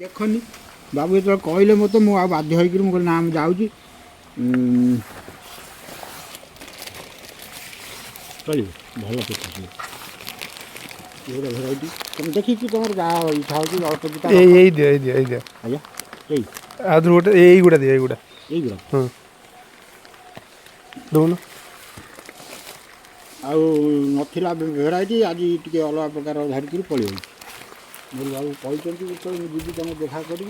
देखनी बाबू जो कहले मत मुझे बाध्य हो ना जाऊँगी चलो भल पिछले भेराइटी तुम देखी तुम जहाँ इच्छा हो अल्प दुटा आज्ञा आदि गोटे यही गुड़ा दिए गुड़ा यही दौन आला भेराइटी आज टे अलग प्रकार धरिकी पलि बाबू कहते तो जी तुम देखा करी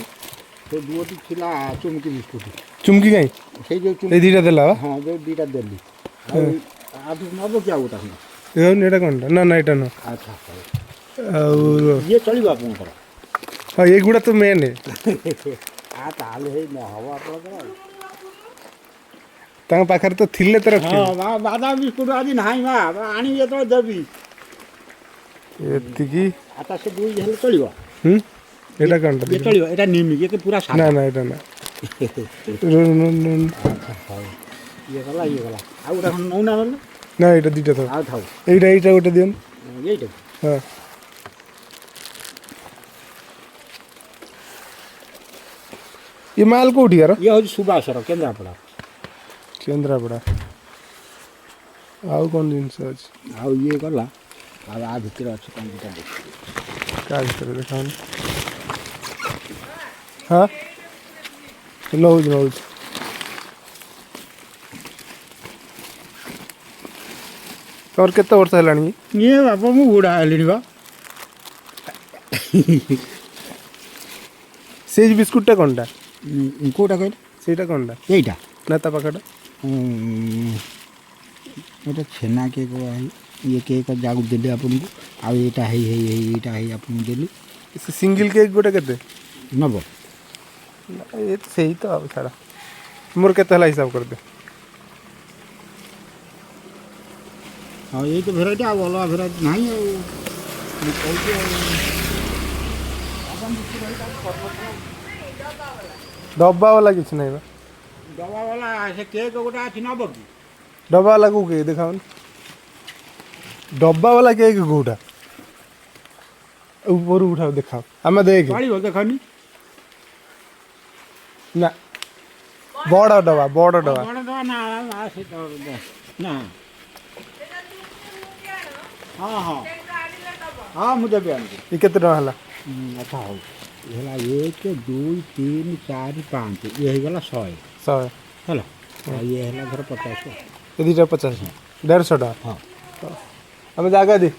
से दुटी थिला चुमकी बिस्कुट चुमकी कहीं से जो दीटा देला हाँ जो दीटा देली आज नब क्या गोटा एटा कौन ना ना एटा ना अच्छा ये चलो आप हाँ ये गुड़ा तो मेन है पाखर तो थिले तो रख बादाम बिस्कुट आज ना आनी तो देवी एतिकी आता से दुई हेले चलो एटा कौन ये चलो एटा निमी ये पूरा ना ना एटा ना ये गला आ उटा नौ ना ना एटा दीटा था आ थाओ एटा एटा गोटे दियन यही हाँ ये माल कोठी यार ये हूँ सुबासर केन्द्रापड़ा केन्द्रापड़ा आउ कौन जिनस अच्छे आउ ये गला आ भितर अच्छे कौन दुटा क्या भितर देखा हाँ नौज नौज और केते वर्ष है ये बापा मु बुढ़ा है बा से बिस्कुटा कौन टा कोटा कहले सेटा कौन टा यहीटा ना ता पाखटा ये छेना केक ये केक जागू देली आपन को आईटा है आपन देली सिंगल केक गोटे केते नब ये तो सही तो अब छाड़ा मोर केते हला हिसाब कर दे हाँ यही तो भेराइटी आ अलग भेराइटी नहीं डब्बा वाला किछ नहीं बा डब्बा वाला से केक गोटा अछि नब की डब्बा वाला को के दिखाओ डब्बा वाला केक गोटा ऊपर उठाओ दिखाओ हमें देख चलो देखनी ना बड़ डब्बा ना हाँ हाँ हाँ मुझे भी आनी ये केते टका हला अच्छा हो है 1 2 3 4 5 ये गला 100 है ये है घर 50 ये दीटा 50 150 टका हाँ हमें जागा दे